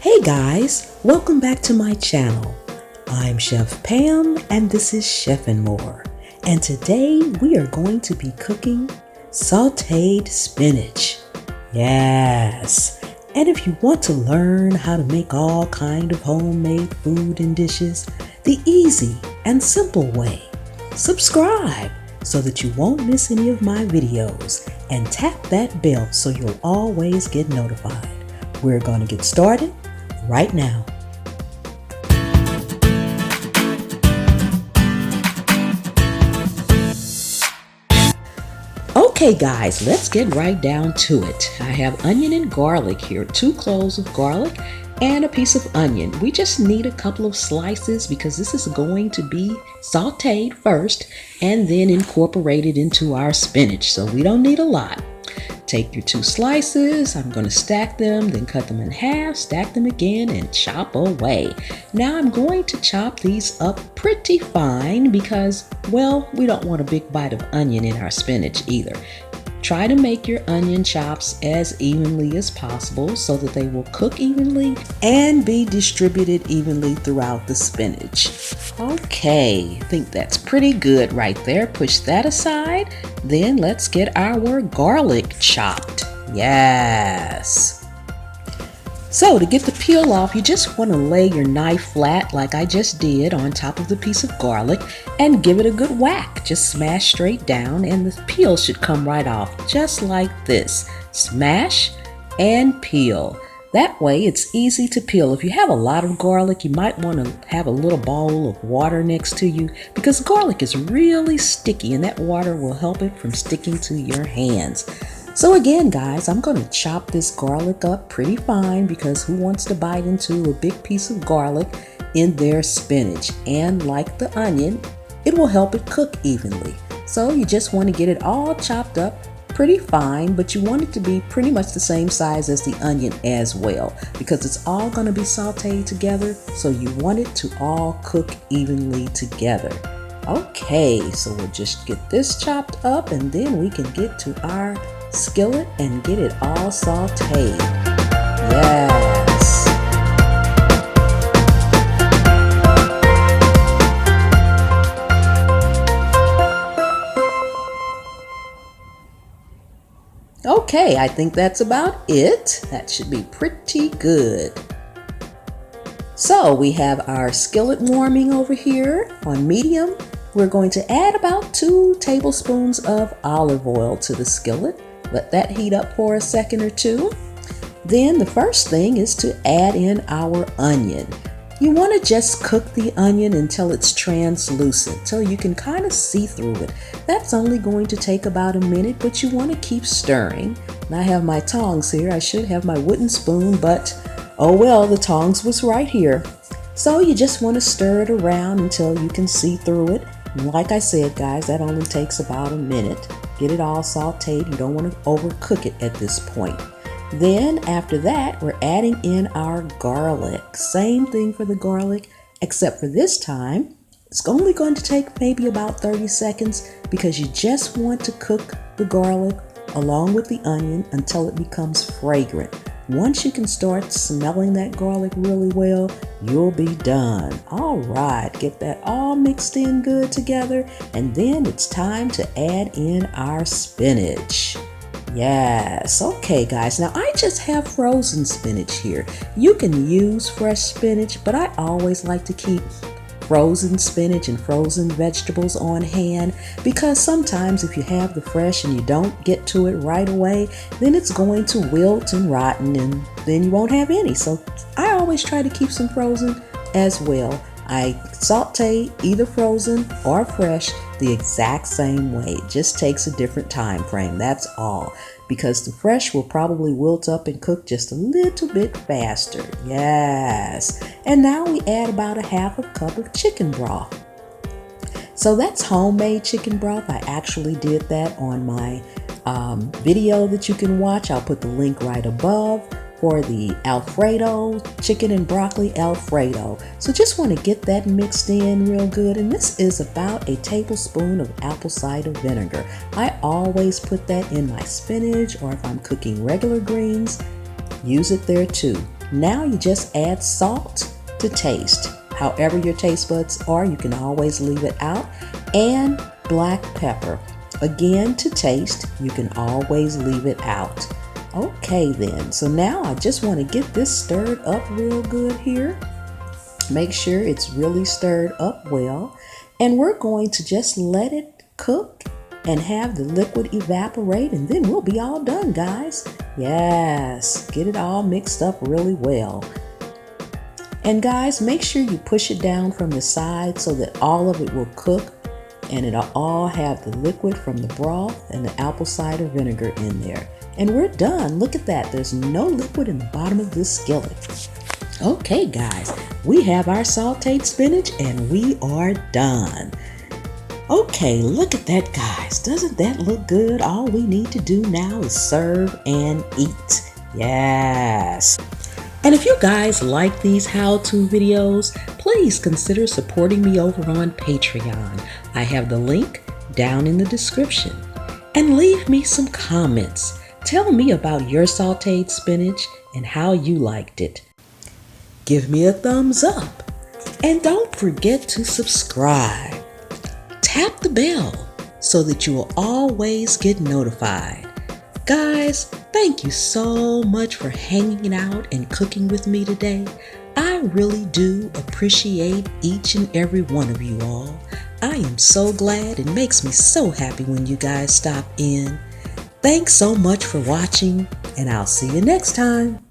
Hey guys, welcome back to my channel. I'm Chef Pam and this is Chef and More. And today we are going to be cooking sauteed spinach. Yes. And if you want to learn how to make all kind of homemade food and dishes the easy and simple way, subscribe so that you won't miss any of my videos and tap that bell so you'll always get notified. We're going to get started right now. Okay guys, let's get right down to it. I have onion and garlic here, 2 cloves of garlic and a piece of onion. We just need a couple of slices because this is going to be sauteed first and then incorporated into our spinach, so we don't need a lot. Take your 2 slices, I'm going to stack them, then cut them in half, stack them again, and chop away. Now I'm going to chop these up pretty fine because, well, we don't want a big bite of onion in our spinach either. Try to make your onion chops as evenly as possible so that they will cook evenly and be distributed evenly throughout the spinach. Okay, I think that's pretty good right there. Push that aside. Then let's get our garlic chopped. Yes. So to get the peel off, you just want to lay your knife flat like I just did on top of the piece of garlic and give it a good whack. Just smash straight down and the peel should come right off just like this. Smash and peel. That way it's easy to peel. If you have a lot of garlic, you might want to have a little bowl of water next to you because garlic is really sticky and that water will help it from sticking to your hands. So again guys, I'm going to chop this garlic up pretty fine because who wants to bite into a big piece of garlic in their spinach? And like the onion, it will help it cook evenly. So you just want to get it all chopped up pretty fine, but you want it to be pretty much the same size as the onion as well because it's all going to be sauteed together, so you want it to all cook evenly together. Okay, so we'll just get this chopped up and then we can get to our skillet and get it all sauteed. Yes. Okay, I think that's about it. That should be pretty good. So we have our skillet warming over here on medium. We're going to add about 2 tablespoons of olive oil to the skillet. Let that heat up for a second or two. Then the first thing is to add in our onion. You want to just cook the onion until it's translucent, so you can kind of see through it. That's only going to take about a minute, but you want to keep stirring. And I have my tongs here. I should have my wooden spoon, but oh well, the tongs was right here. So you just want to stir it around until you can see through it. And like I said, guys, that only takes about a minute. Get it all sauteed. You don't want to overcook it at this point. Then after that, we're adding in our garlic. Same thing for the garlic, except for this time, it's only going to take maybe about 30 seconds because you just want to cook the garlic along with the onion until it becomes fragrant. Once you can start smelling that garlic really well, you'll be done. All right, get that all mixed in good together, and then it's time to add in our spinach. Yes, okay guys, now I just have frozen spinach here. You can use fresh spinach, but I always like to keep frozen spinach and frozen vegetables on hand because sometimes if you have the fresh and you don't get to it right away, then it's going to wilt and rotten and then you won't have any. So I always try to keep some frozen as well. I saute either frozen or fresh the exact same way. It just takes a different time frame, that's all. Because the fresh will probably wilt up and cook just a little bit faster. Yes. And now we add about a half a cup of chicken broth. So that's homemade chicken broth. I actually did that on my video that you can watch. I'll put the link right above for the Alfredo, chicken and broccoli Alfredo. So just want to get that mixed in real good. And this is about a tablespoon of apple cider vinegar. I always put that in my spinach, or if I'm cooking regular greens, use it there too. Now you just add salt to taste. However your taste buds are, you can always leave it out. And black pepper. Again, to taste, you can always leave it out. Okay then, so now I just want to get this stirred up real good here. Make sure it's really stirred up well. And we're going to just let it cook and have the liquid evaporate, and then we'll be all done, guys. Yes, get it all mixed up really well. And guys, make sure you push it down from the side so that all of it will cook and it'll all have the liquid from the broth and the apple cider vinegar in there. And we're done. Look at that. There's no liquid in the bottom of this skillet. Okay, guys, we have our sauteed spinach and we are done. Okay, look at that, guys. Doesn't that look good? All we need to do now is serve and eat. Yes. And if you guys like these how-to videos, please consider supporting me over on Patreon. I have the link down in the description. And leave me some comments. Tell me about your sauteed spinach and how you liked it. Give me a thumbs up. And don't forget to subscribe. Tap the bell so that you will always get notified. Guys, thank you so much for hanging out and cooking with me today. I really do appreciate each and every one of you all. I am so glad. It makes me so happy when you guys stop in. Thanks so much for watching, and I'll see you next time.